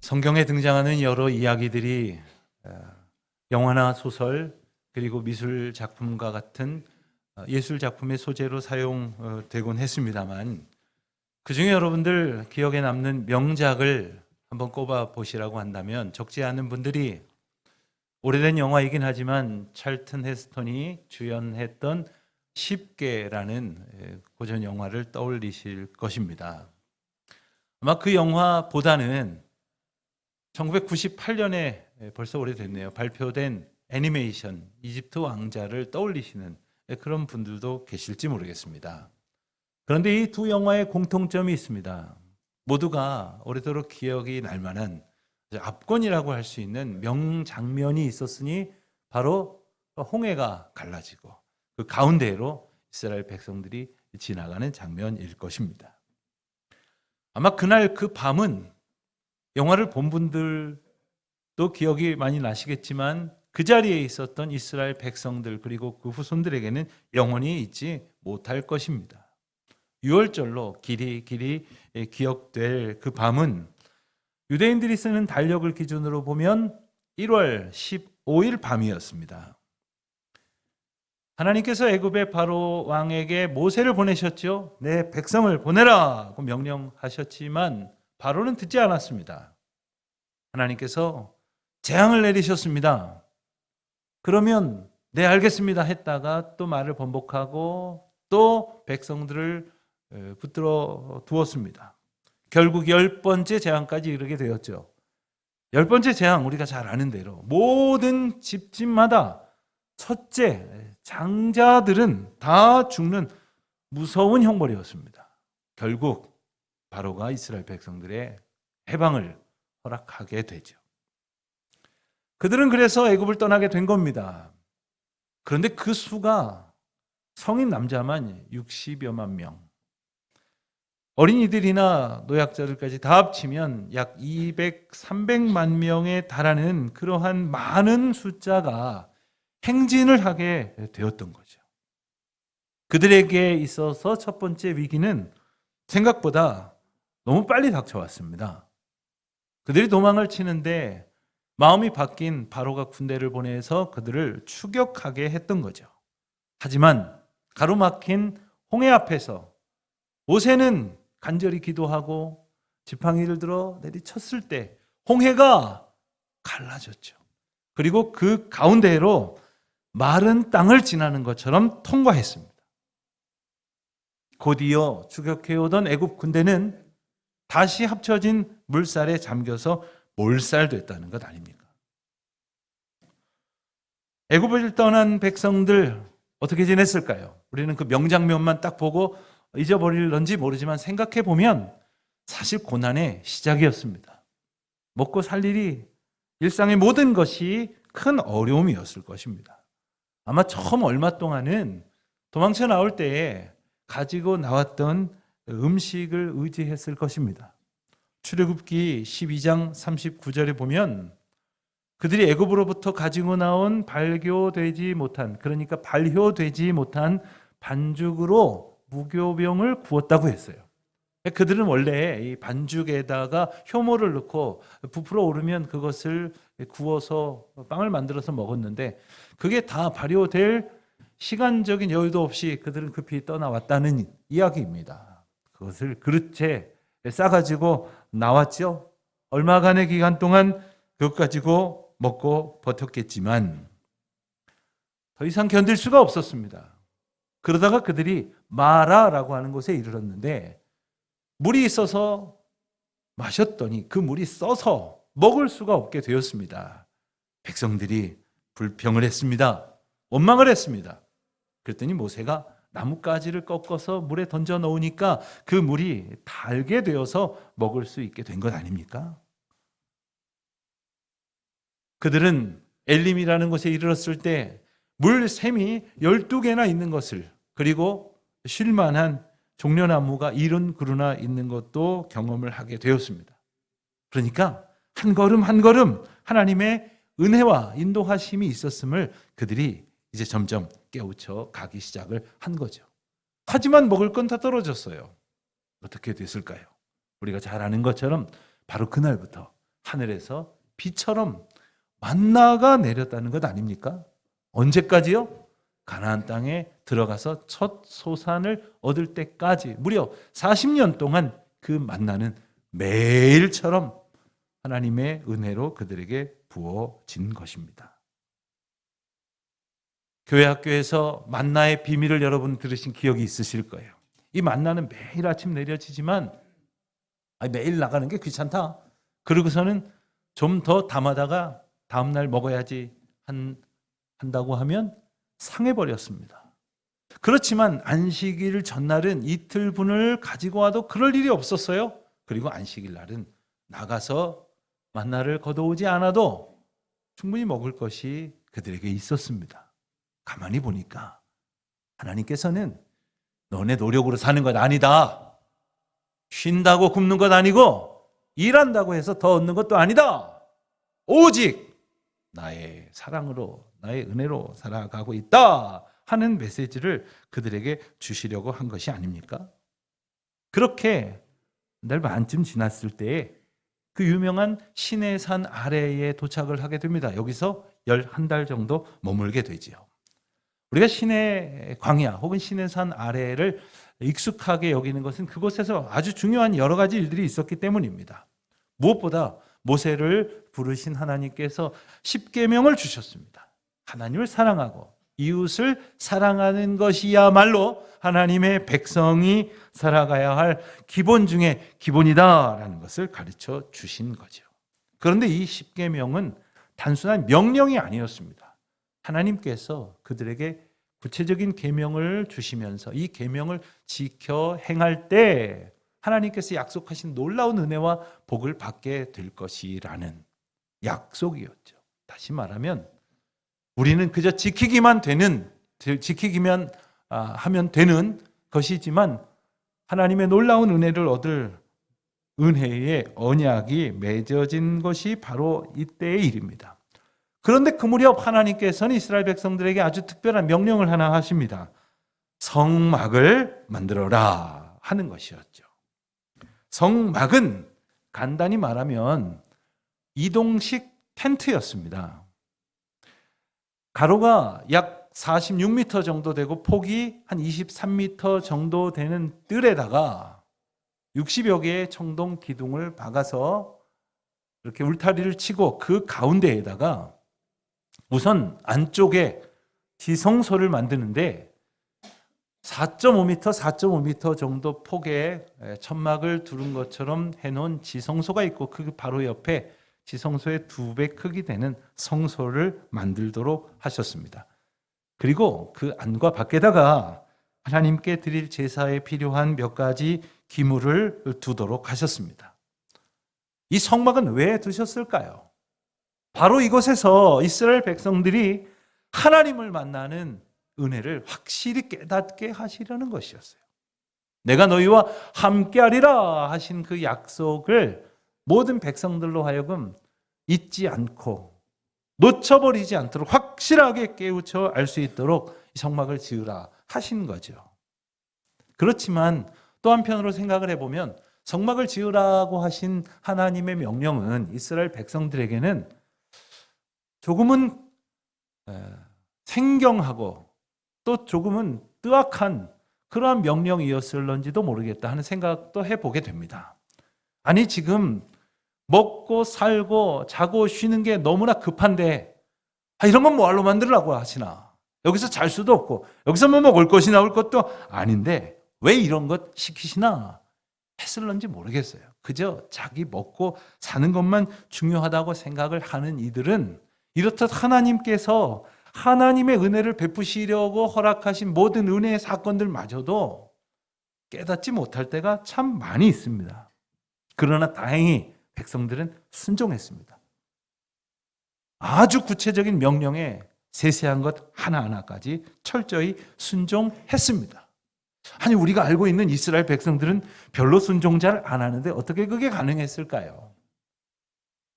성경에 등장하는 여러 이야기들이 영화나 소설 그리고 미술 작품과 같은 예술 작품의 소재로 사용되곤 했습니다만, 그중에 여러분들 기억에 남는 명작을 한번 꼽아 보시라고 한다면 적지 않은 분들이 오래된 영화이긴 하지만 찰튼 헤스턴이 주연했던 10개라는 고전 영화를 떠올리실 것입니다. 아마 그 영화보다는 1998년에 벌써 오래됐네요. 발표된 애니메이션 이집트 왕자를 떠올리시는 그런 분들도 계실지 모르겠습니다. 그런데 이 두 영화의 공통점이 있습니다. 모두가 오래도록 기억이 날 만한 압권이라고 할 수 있는 명장면이 있었으니 바로 홍해가 갈라지고 그 가운데로 이스라엘 백성들이 지나가는 장면일 것입니다. 아마 그날 그 밤은 영화를 본 분들도 기억이 많이 나시겠지만 그 자리에 있었던 이스라엘 백성들 그리고 그 후손들에게는 영원히 잊지 못할 것입니다. 유월절로 길이 기억될 그 밤은 유대인들이 쓰는 달력을 기준으로 보면 1월 15일 밤이었습니다. 하나님께서 애굽의 바로 왕에게 모세를 보내셨죠. 내 백성을 보내라고 명령하셨지만 바로는 듣지 않았습니다. 하나님께서 재앙을 내리셨습니다. 그러면 네 알겠습니다 했다가 또 말을 번복하고 또 백성들을 붙들어 두었습니다. 결국 10번째 재앙까지 이르게 되었죠. 10번째 재앙, 우리가 잘 아는 대로 모든 집집마다 첫째 장자들은 다 죽는 무서운 형벌이었습니다. 결국 바로가 이스라엘 백성들의 해방을 허락하게 되죠. 그들은 그래서 애굽을 떠나게 된 겁니다. 그런데 그 수가 성인 남자만 60여만 명, 어린이들이나 노약자들까지 다 합치면 약 300만 명에 달하는 그러한 많은 숫자가 행진을 하게 되었던 거죠. 그들에게 있어서 첫 번째 위기는 생각보다 너무 빨리 닥쳐왔습니다. 그들이 도망을 치는데 마음이 바뀐 바로가 군대를 보내서 그들을 추격하게 했던 거죠. 하지만 가로막힌 홍해 앞에서 모세는 간절히 기도하고 지팡이를 들어 내리쳤을 때 홍해가 갈라졌죠. 그리고 그 가운데로 마른 땅을 지나는 것처럼 통과했습니다. 곧이어 추격해오던 애굽 군대는 다시 합쳐진 물살에 잠겨서 몰살됐다는 것 아닙니까? 애굽을 떠난 백성들 어떻게 지냈을까요? 우리는 그 명장면만 딱 보고 잊어버릴런지 모르지만 생각해 보면 사실 고난의 시작이었습니다. 먹고 살 일이 일상의 모든 것이 큰 어려움이었을 것입니다. 아마 처음 얼마 동안은 도망쳐 나올 때에 가지고 나왔던 음식을 의지했을 것입니다. 출애굽기 12장 39절에 보면 그들이 애굽으로부터 가지고 나온 발효되지 못한 반죽으로 무교병을 구웠다고 했어요. 그들은 원래 이 반죽에다가 효모를 넣고 부풀어 오르면 그것을 구워서 빵을 만들어서 먹었는데 그게 다 발효될 시간적인 여유도 없이 그들은 급히 떠나왔다는 이야기입니다. 그것을 그릇에 싸가지고 나왔죠. 얼마간의 기간 동안 그것 가지고 먹고 버텼겠지만 더 이상 견딜 수가 없었습니다. 그러다가 그들이 마라라고 하는 곳에 이르렀는데 물이 있어서 마셨더니 그 물이 써서 먹을 수가 없게 되었습니다. 백성들이 불평을 했습니다. 원망을 했습니다. 그랬더니 모세가 나뭇가지를 꺾어서 물에 던져 넣으니까 그 물이 달게 되어서 먹을 수 있게 된 것 아닙니까? 그들은 엘림이라는 곳에 이르렀을 때 물샘이 12개나 있는 것을, 그리고 쉴만한 종려나무가 70그루나 있는 것도 경험을 하게 되었습니다. 그러니까 한 걸음 한 걸음 하나님의 은혜와 인도하심이 있었음을 그들이 이제 점점 깨우쳐 가기 시작을 한 거죠. 하지만 먹을 건 다 떨어졌어요. 어떻게 됐을까요? 우리가 잘 아는 것처럼 바로 그날부터 하늘에서 비처럼 만나가 내렸다는 것 아닙니까? 언제까지요? 가나안 땅에 들어가서 첫 소산을 얻을 때까지 무려 40년 동안 그 만나는 매일처럼 하나님의 은혜로 그들에게 부어진 것입니다. 교회 학교에서 만나의 비밀을 여러분 들으신 기억이 있으실 거예요. 이 만나는 매일 아침 내려지지만 매일 나가는 게 귀찮다. 그러고서는 좀 더 담아다가 다음날 먹어야지 한다고 하면 상해버렸습니다. 그렇지만 안식일 전날은 이틀분을 가지고 와도 그럴 일이 없었어요. 그리고 안식일 날은 나가서 만나를 걷어오지 않아도 충분히 먹을 것이 그들에게 있었습니다. 가만히 보니까 하나님께서는 너네 노력으로 사는 것 아니다. 쉰다고 굶는 것 아니고 일한다고 해서 더 얻는 것도 아니다. 오직 나의 사랑으로 나의 은혜로 살아가고 있다 하는 메시지를 그들에게 주시려고 한 것이 아닙니까? 그렇게 날 반쯤 지났을 때에 그 유명한 시내 산 아래에 도착을 하게 됩니다. 여기서 11달 정도 머물게 되지요. 우리가 시내 광야 혹은 시내 산 아래를 익숙하게 여기는 것은 그곳에서 아주 중요한 여러 가지 일들이 있었기 때문입니다. 무엇보다 모세를 부르신 하나님께서 십계명을 주셨습니다. 하나님을 사랑하고 이웃을 사랑하는 것이야말로 하나님의 백성이 살아가야 할 기본 중에 기본이다라는 것을 가르쳐 주신 거죠. 그런데 이 십계명은 단순한 명령이 아니었습니다. 하나님께서 그들에게 구체적인 계명을 주시면서 이 계명을 지켜 행할 때 하나님께서 약속하신 놀라운 은혜와 복을 받게 될 것이라는 약속이었죠. 다시 말하면 우리는 그저 지키기만 하면 되는 것이지만 하나님의 놀라운 은혜를 얻을 은혜의 언약이 맺어진 것이 바로 이때의 일입니다. 그런데 그 무렵 하나님께서는 이스라엘 백성들에게 아주 특별한 명령을 하나 하십니다. 성막을 만들어라 하는 것이었죠. 성막은 간단히 말하면 이동식 텐트였습니다. 가로가 약 46m 정도 되고 폭이 한 23m 정도 되는 뜰에다가 60여 개의 청동 기둥을 박아서 이렇게 울타리를 치고 그 가운데에다가 우선 안쪽에 지성소를 만드는데 4.5m 정도 폭의 천막을 두른 것처럼 해놓은 지성소가 있고 그 바로 옆에 지성소의 2배 크기 되는 성소를 만들도록 하셨습니다. 그리고 그 안과 밖에다가 하나님께 드릴 제사에 필요한 몇 가지 기물을 두도록 하셨습니다. 이 성막은 왜 두셨을까요? 바로 이곳에서 이스라엘 백성들이 하나님을 만나는 은혜를 확실히 깨닫게 하시려는 것이었어요. 내가 너희와 함께하리라 하신 그 약속을 모든 백성들로 하여금 잊지 않고 놓쳐버리지 않도록 확실하게 깨우쳐 알 수 있도록 성막을 지으라 하신 거죠. 그렇지만 또 한편으로 생각을 해보면 성막을 지으라고 하신 하나님의 명령은 이스라엘 백성들에게는 조금은 생경하고 또 조금은 뜨악한 그러한 명령이었을런지도 모르겠다 하는 생각도 해보게 됩니다. 아니 지금 먹고 살고 자고 쉬는 게 너무나 급한데 이런 건 뭐하러 만들라고 하시나? 여기서 잘 수도 없고 여기서 뭐 먹을 것이 나올 것도 아닌데 왜 이런 것 시키시나 했을런지 모르겠어요. 그저 자기 먹고 사는 것만 중요하다고 생각을 하는 이들은 이렇듯 하나님께서 하나님의 은혜를 베푸시려고 허락하신 모든 은혜의 사건들마저도 깨닫지 못할 때가 참 많이 있습니다. 그러나 다행히 백성들은 순종했습니다. 아주 구체적인 명령에 세세한 것 하나하나까지 철저히 순종했습니다. 아니 우리가 알고 있는 이스라엘 백성들은 별로 순종 잘 안 하는데 어떻게 그게 가능했을까요?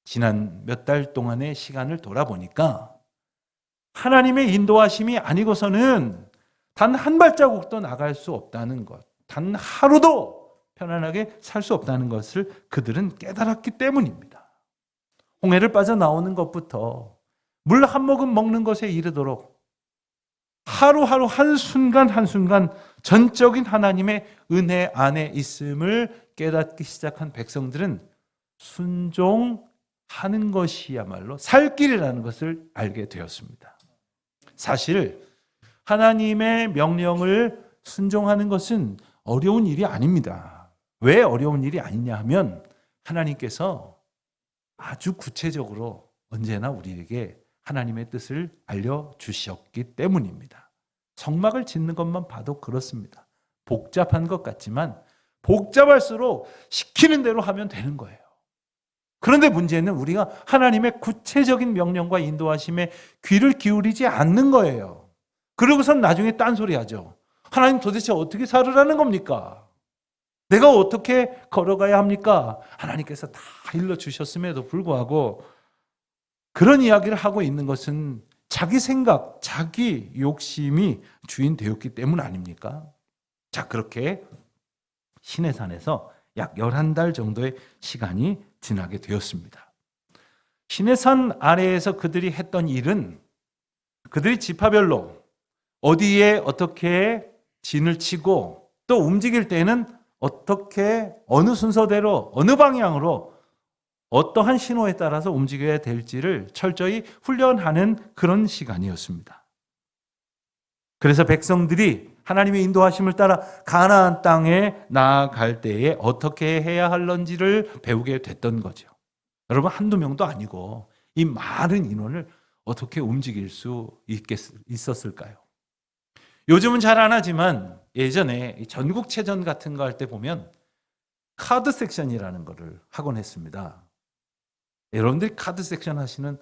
지난 몇 달 동안의 시간을 돌아보니까 하나님의 인도하심이 아니고서는 단 한 발자국도 나갈 수 없다는 것, 단 하루도 편안하게 살 수 없다는 것을 그들은 깨달았기 때문입니다. 홍해를 빠져나오는 것부터 물 한 모금 먹는 것에 이르도록 하루하루 한순간 한순간 전적인 하나님의 은혜 안에 있음을 깨닫기 시작한 백성들은 순종하는 것이야말로 살 길이라는 것을 알게 되었습니다. 사실 하나님의 명령을 순종하는 것은 어려운 일이 아닙니다. 왜 어려운 일이 아니냐 하면 하나님께서 아주 구체적으로 언제나 우리에게 하나님의 뜻을 알려주셨기 때문입니다. 성막을 짓는 것만 봐도 그렇습니다. 복잡한 것 같지만 복잡할수록 시키는 대로 하면 되는 거예요. 그런데 문제는 우리가 하나님의 구체적인 명령과 인도하심에 귀를 기울이지 않는 거예요. 그러고선 나중에 딴소리 하죠. 하나님 도대체 어떻게 살으라는 겁니까? 내가 어떻게 걸어가야 합니까? 하나님께서 다 일러주셨음에도 불구하고 그런 이야기를 하고 있는 것은 자기 생각, 자기 욕심이 주인 되었기 때문 아닙니까? 자, 그렇게 시내산에서 약 11달 정도의 시간이 지나게 되었습니다. 시내산 아래에서 그들이 했던 일은 그들이 지파별로 어디에 어떻게 진을 치고 또 움직일 때는 어떻게 어느 순서대로 어느 방향으로 어떠한 신호에 따라서 움직여야 될지를 철저히 훈련하는 그런 시간이었습니다. 그래서 백성들이 하나님의 인도하심을 따라 가나안 땅에 나아갈 때에 어떻게 해야 할런지를 배우게 됐던 거죠. 여러분, 한두 명도 아니고 이 많은 인원을 어떻게 움직일 수 있었을까요? 요즘은 잘 안 하지만 예전에 전국체전 같은 거 할 때 보면 카드 섹션이라는 거를 하곤 했습니다. 여러분들이 카드 섹션 하시는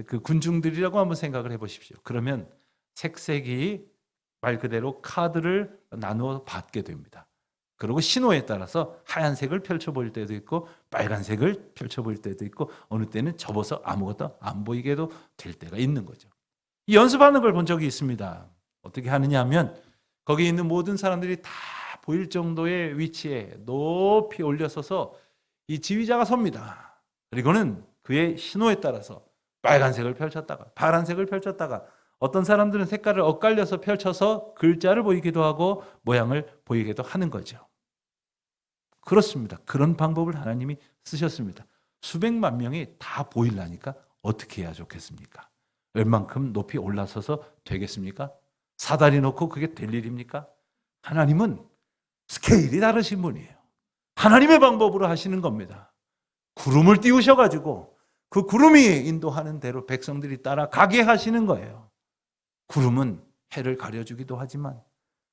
그 군중들이라고 한번 생각을 해보십시오. 그러면 색색이 말 그대로 카드를 나누어 받게 됩니다. 그리고 신호에 따라서 하얀색을 펼쳐보일 때도 있고 빨간색을 펼쳐보일 때도 있고 어느 때는 접어서 아무것도 안 보이게도 될 때가 있는 거죠. 이 연습하는 걸 본 적이 있습니다. 어떻게 하느냐 하면 거기 있는 모든 사람들이 다 보일 정도의 위치에 높이 올려서서 이 지휘자가 섭니다. 그리고는 그의 신호에 따라서 빨간색을 펼쳤다가 파란색을 펼쳤다가 어떤 사람들은 색깔을 엇갈려서 펼쳐서 글자를 보이기도 하고 모양을 보이기도 하는 거죠. 그렇습니다. 그런 방법을 하나님이 쓰셨습니다. 수백만 명이 다 보이려니까 어떻게 해야 좋겠습니까? 얼만큼 높이 올라서서 되겠습니까? 사다리 놓고 그게 될 일입니까? 하나님은 스케일이 다르신 분이에요. 하나님의 방법으로 하시는 겁니다. 구름을 띄우셔가지고 그 구름이 인도하는 대로 백성들이 따라가게 하시는 거예요. 구름은 해를 가려주기도 하지만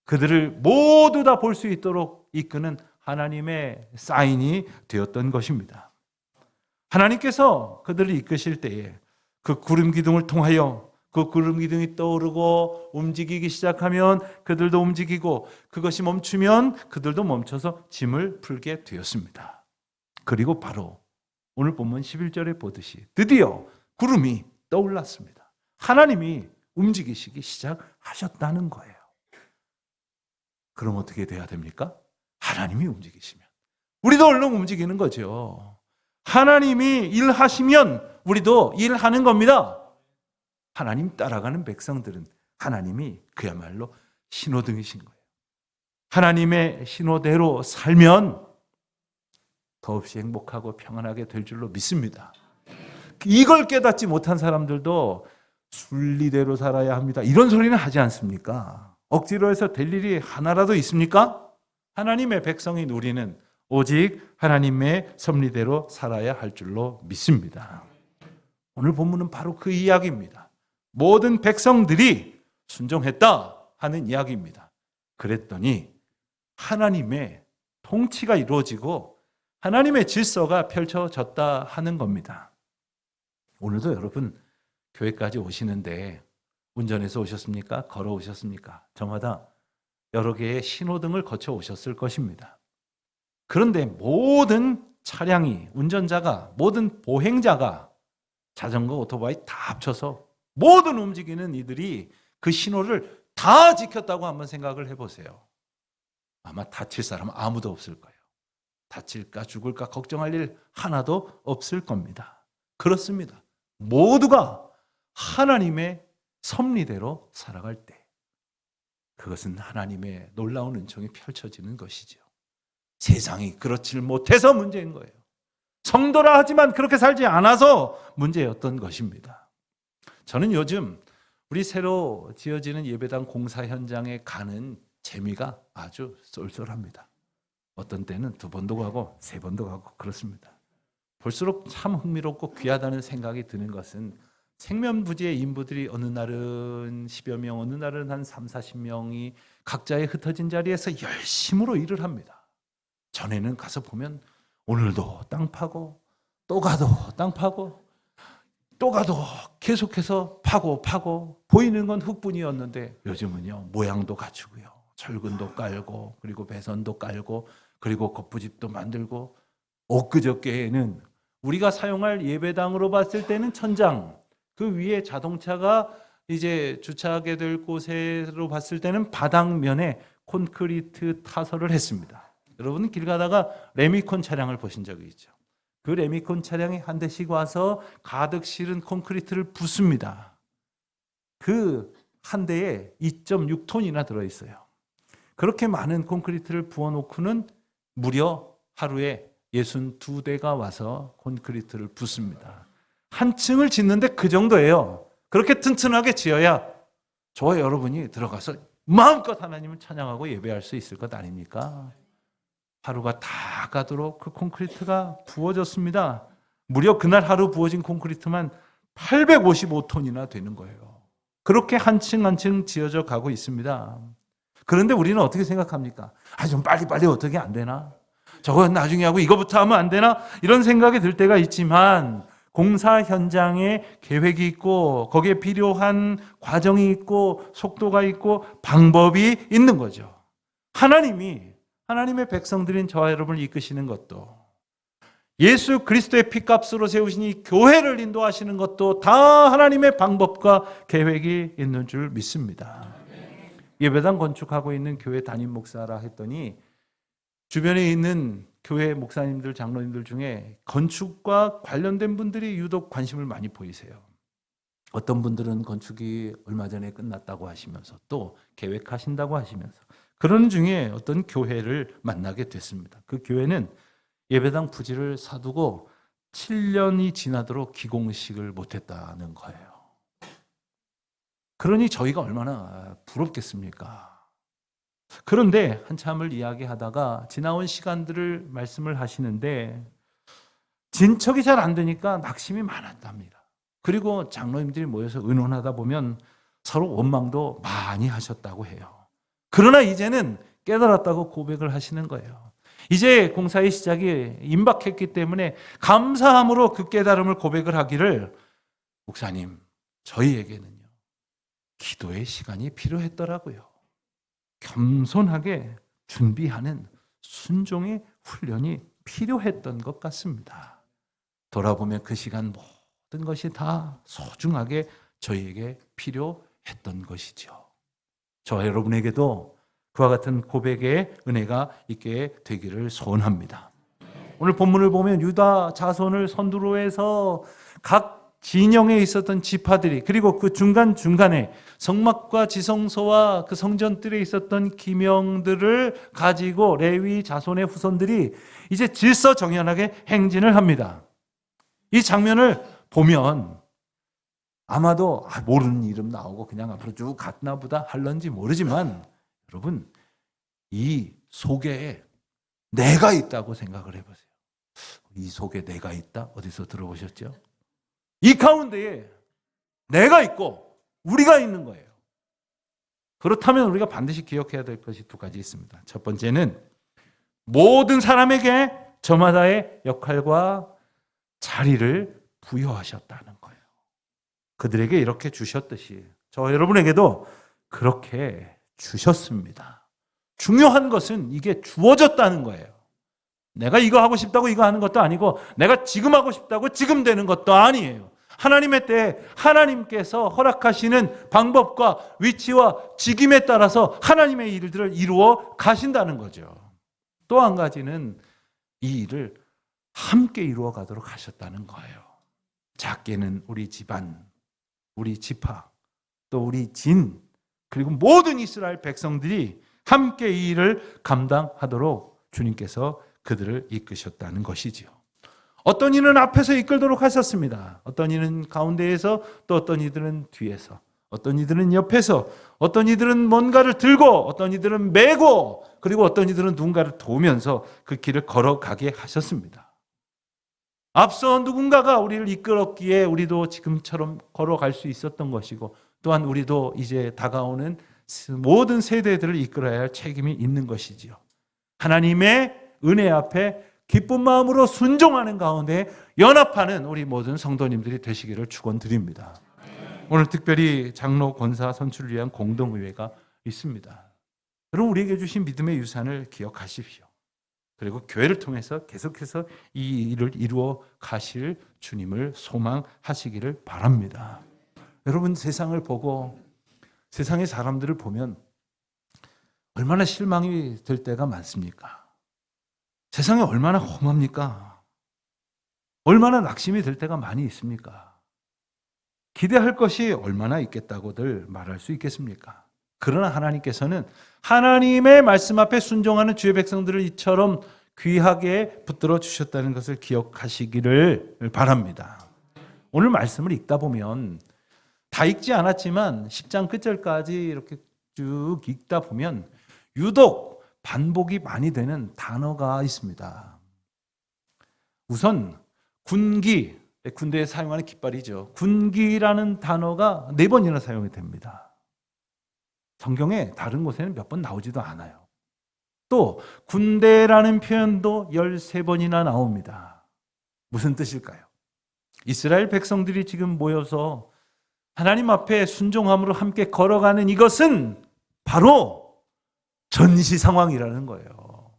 그들을 모두 다 볼 수 있도록 이끄는 하나님의 사인이 되었던 것입니다. 하나님께서 그들을 이끄실 때에 그 구름 기둥을 통하여 그 구름 기둥이 떠오르고 움직이기 시작하면 그들도 움직이고 그것이 멈추면 그들도 멈춰서 짐을 풀게 되었습니다. 그리고 바로 오늘 본문 11절에 보듯이 드디어 구름이 떠올랐습니다. 하나님이 움직이시기 시작하셨다는 거예요. 그럼 어떻게 돼야 됩니까? 하나님이 움직이시면 우리도 얼른 움직이는 거죠. 하나님이 일하시면 우리도 일하는 겁니다. 하나님 따라가는 백성들은 하나님이 그야말로 신호등이신 거예요. 하나님의 신호대로 살면 더없이 행복하고 평안하게 될 줄로 믿습니다. 이걸 깨닫지 못한 사람들도 순리대로 살아야 합니다. 이런 소리는 하지 않습니까? 억지로 해서 될 일이 하나라도 있습니까? 하나님의 백성인 우리는 오직 하나님의 섭리대로 살아야 할 줄로 믿습니다. 오늘 본문은 바로 그 이야기입니다. 모든 백성들이 순종했다 하는 이야기입니다. 그랬더니 하나님의 통치가 이루어지고 하나님의 질서가 펼쳐졌다 하는 겁니다. 오늘도 여러분 교회까지 오시는데 운전해서 오셨습니까? 걸어 오셨습니까? 저마다 여러 개의 신호등을 거쳐 오셨을 것입니다. 그런데 모든 차량이, 운전자가, 모든 보행자가 자전거, 오토바이 다 합쳐서 모든 움직이는 이들이 그 신호를 다 지켰다고 한번 생각을 해보세요. 아마 다칠 사람은 아무도 없을 거예요. 다칠까 죽을까 걱정할 일 하나도 없을 겁니다. 그렇습니다. 모두가 하나님의 섭리대로 살아갈 때 그것은 하나님의 놀라운 은총이 펼쳐지는 것이죠. 세상이 그렇지를 못해서 문제인 거예요. 성도라 하지만 그렇게 살지 않아서 문제였던 것입니다. 저는 요즘 우리 새로 지어지는 예배당 공사 현장에 가는 재미가 아주 쏠쏠합니다. 어떤 때는 2번도 가고 3번도 가고 그렇습니다. 볼수록 참 흥미롭고 귀하다는 생각이 드는 것은 생면부지의 인부들이 어느 날은 10여 명, 어느 날은 한 3, 40명이 각자의 흩어진 자리에서 열심으로 일을 합니다. 전에는 가서 보면 오늘도 땅 파고 또 가도 땅 파고 또 가도 계속해서 파고 보이는 건 흙뿐이었는데 요즘은요 모양도 갖추고요 철근도 깔고 그리고 배선도 깔고 그리고 겉부집도 만들고 엊그저께에는 우리가 사용할 예배당으로 봤을 때는 천장 그 위에 자동차가 이제 주차하게 될 곳으로 봤을 때는 바닥면에 콘크리트 타설을 했습니다. 여러분 길 가다가 레미콘 차량을 보신 적이 있죠. 그 레미콘 차량이 한 대씩 와서 가득 실은 콘크리트를 붓습니다. 그 한 대에 2.6톤이나 들어있어요. 그렇게 많은 콘크리트를 부어놓고는 무려 하루에 62대가 와서 콘크리트를 붓습니다. 한 층을 짓는데 그 정도예요. 그렇게 튼튼하게 지어야 저와 여러분이 들어가서 마음껏 하나님을 찬양하고 예배할 수 있을 것 아닙니까? 하루가 다 가도록 그 콘크리트가 부어졌습니다. 무려 그날 하루 부어진 콘크리트만 855톤이나 되는 거예요. 그렇게 한 층 한 층 지어져 가고 있습니다. 그런데 우리는 어떻게 생각합니까? 좀 빨리 어떻게 안 되나? 저거 나중에 하고 이거부터 하면 안 되나? 이런 생각이 들 때가 있지만 공사 현장에 계획이 있고 거기에 필요한 과정이 있고 속도가 있고 방법이 있는 거죠. 하나님의 백성들인 저와 여러분을 이끄시는 것도 예수 그리스도의 피값으로 세우신 이 교회를 인도하시는 것도 다 하나님의 방법과 계획이 있는 줄 믿습니다. 예배당 건축하고 있는 교회 담임 목사라 했더니 주변에 있는 교회 목사님들, 장로님들 중에 건축과 관련된 분들이 유독 관심을 많이 보이세요. 어떤 분들은 건축이 얼마 전에 끝났다고 하시면서 또 계획하신다고 하시면서 그런 중에 어떤 교회를 만나게 됐습니다. 그 교회는 예배당 부지를 사두고 7년이 지나도록 기공식을 못했다는 거예요. 그러니 저희가 얼마나 부럽겠습니까? 그런데 한참을 이야기하다가 지나온 시간들을 말씀을 하시는데 진척이 잘 안 되니까 낙심이 많았답니다. 그리고 장로님들이 모여서 의논하다 보면 서로 원망도 많이 하셨다고 해요. 그러나 이제는 깨달았다고 고백을 하시는 거예요. 이제 공사의 시작이 임박했기 때문에 감사함으로 그 깨달음을 고백을 하기를 목사님, 저희에게는요 기도의 시간이 필요했더라고요. 겸손하게 준비하는 순종의 훈련이 필요했던 것 같습니다. 돌아보면 그 시간 모든 것이 다 소중하게 저희에게 필요했던 것이죠. 저와 여러분에게도 그와 같은 고백의 은혜가 있게 되기를 소원합니다. 오늘 본문을 보면 유다 자손을 선두로 해서 각 진영에 있었던 지파들이 그리고 그 중간중간에 성막과 지성소와 그 성전들에 있었던 기명들을 가지고 레위 자손의 후손들이 이제 질서정연하게 행진을 합니다. 이 장면을 보면 아마도 모르는 이름 나오고 그냥 앞으로 쭉 갔나 보다 할런지 모르지만 여러분 이 속에 내가 있다고 생각을 해보세요. 이 속에 내가 있다? 어디서 들어보셨죠? 이 가운데에 내가 있고 우리가 있는 거예요. 그렇다면 우리가 반드시 기억해야 될 것이 2가지 있습니다. 첫 번째는 모든 사람에게 저마다의 역할과 자리를 부여하셨다는 거예요. 그들에게 이렇게 주셨듯이 저 여러분에게도 그렇게 주셨습니다. 중요한 것은 이게 주어졌다는 거예요. 내가 이거 하고 싶다고 이거 하는 것도 아니고 내가 지금 하고 싶다고 지금 되는 것도 아니에요. 하나님의 때에 하나님께서 허락하시는 방법과 위치와 직임에 따라서 하나님의 일들을 이루어 가신다는 거죠. 또 한 가지는 이 일을 함께 이루어 가도록 하셨다는 거예요. 작게는 우리 집안, 우리 지파, 또 우리 진, 그리고 모든 이스라엘 백성들이 함께 이 일을 감당하도록 주님께서 그들을 이끄셨다는 것이지요. 어떤 이는 앞에서 이끌도록 하셨습니다. 어떤 이는 가운데에서, 또 어떤 이들은 뒤에서, 어떤 이들은 옆에서, 어떤 이들은 뭔가를 들고, 어떤 이들은 메고, 그리고 어떤 이들은 누군가를 도우면서 그 길을 걸어가게 하셨습니다. 앞서 누군가가 우리를 이끌었기에 우리도 지금처럼 걸어갈 수 있었던 것이고, 또한 우리도 이제 다가오는 모든 세대들을 이끌어야 할 책임이 있는 것이지요. 하나님의 은혜 앞에 기쁜 마음으로 순종하는 가운데 연합하는 우리 모든 성도님들이 되시기를 축원드립니다. 오늘 특별히 장로 권사 선출을 위한 공동의회가 있습니다. 여러분, 우리에게 주신 믿음의 유산을 기억하십시오. 그리고 교회를 통해서 계속해서 이 일을 이루어 가실 주님을 소망하시기를 바랍니다. 여러분, 세상을 보고 세상의 사람들을 보면 얼마나 실망이 될 때가 많습니까? 세상이 얼마나 험합니까? 얼마나 낙심이 될 때가 많이 있습니까? 기대할 것이 얼마나 있겠다고들 말할 수 있겠습니까? 그러나 하나님께서는 하나님의 말씀 앞에 순종하는 주의 백성들을 이처럼 귀하게 붙들어 주셨다는 것을 기억하시기를 바랍니다. 오늘 말씀을 읽다 보면 다 읽지 않았지만 10장 끝절까지 이렇게 쭉 읽다 보면 유독 반복이 많이 되는 단어가 있습니다. 우선 군기, 군대에 사용하는 깃발이죠. 군기라는 단어가 4번이나 사용이 됩니다. 성경에 다른 곳에는 몇 번 나오지도 않아요. 또 군대라는 표현도 13번이나 나옵니다. 무슨 뜻일까요? 이스라엘 백성들이 지금 모여서 하나님 앞에 순종함으로 함께 걸어가는 이것은 바로 전시 상황이라는 거예요.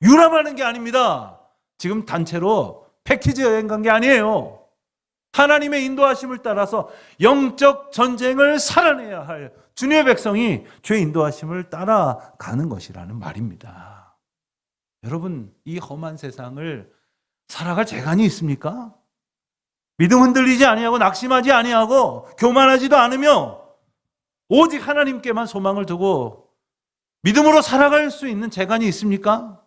유람하는 게 아닙니다. 지금 단체로 패키지 여행 간 게 아니에요. 하나님의 인도하심을 따라서 영적 전쟁을 살아내야 할 주님의 백성이 주의 인도하심을 따라가는 것이라는 말입니다. 여러분, 이 험한 세상을 살아갈 재간이 있습니까? 믿음 흔들리지 아니하고 낙심하지 아니하고 교만하지도 않으며 오직 하나님께만 소망을 두고 믿음으로 살아갈 수 있는 재간이 있습니까?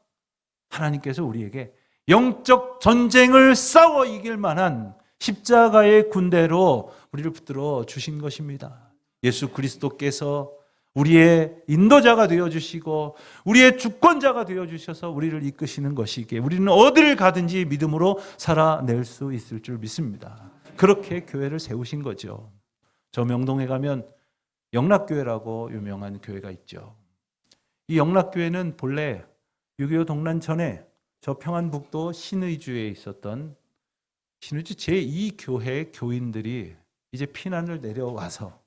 하나님께서 우리에게 영적 전쟁을 싸워 이길 만한 십자가의 군대로 우리를 붙들어 주신 것입니다. 예수 그리스도께서 우리의 인도자가 되어주시고 우리의 주권자가 되어주셔서 우리를 이끄시는 것이기에 우리는 어디를 가든지 믿음으로 살아낼 수 있을 줄 믿습니다. 그렇게 교회를 세우신 거죠. 저 명동에 가면 영락교회라고 유명한 교회가 있죠. 이 영락교회는 본래 6.25 동란 전에 저 평안북도 신의주에 있었던 신의주 제2교회 교인들이 이제 피난을 내려와서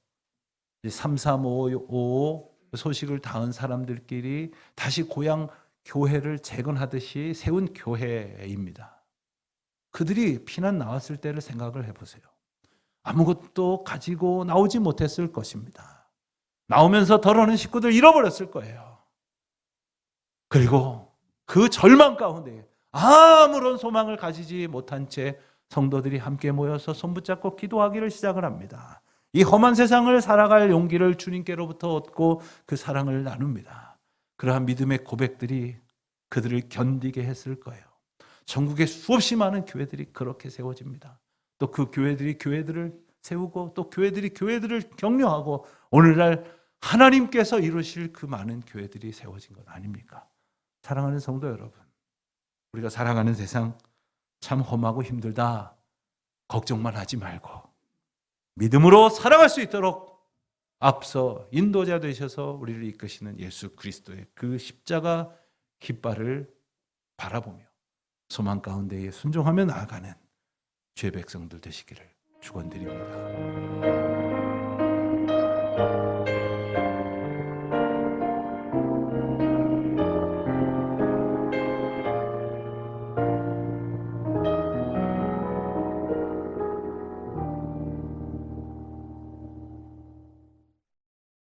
3.3.5 소식을 닿은 사람들끼리 다시 고향 교회를 재건하듯이 세운 교회입니다. 그들이 피난 나왔을 때를 생각을 해보세요. 아무것도 가지고 나오지 못했을 것입니다. 나오면서 덜어는 식구들 잃어버렸을 거예요. 그리고 그 절망 가운데 아무런 소망을 가지지 못한 채 성도들이 함께 모여서 손붙잡고 기도하기를 시작을 합니다. 이 험한 세상을 살아갈 용기를 주님께로부터 얻고 그 사랑을 나눕니다. 그러한 믿음의 고백들이 그들을 견디게 했을 거예요. 전국에 수없이 많은 교회들이 그렇게 세워집니다. 또 그 교회들이 교회들을 세우고 또 교회들이 교회들을 격려하고 오늘날 하나님께서 이루실 그 많은 교회들이 세워진 것 아닙니까? 사랑하는 성도 여러분, 우리가 살아가는 세상 참 험하고 힘들다 걱정만 하지 말고 믿음으로 살아갈 수 있도록 앞서 인도자 되셔서 우리를 이끄시는 예수 그리스도의 그 십자가 깃발을 바라보며 소망 가운데에 순종하며 나아가는 주의 백성들 되시기를 축원드립니다.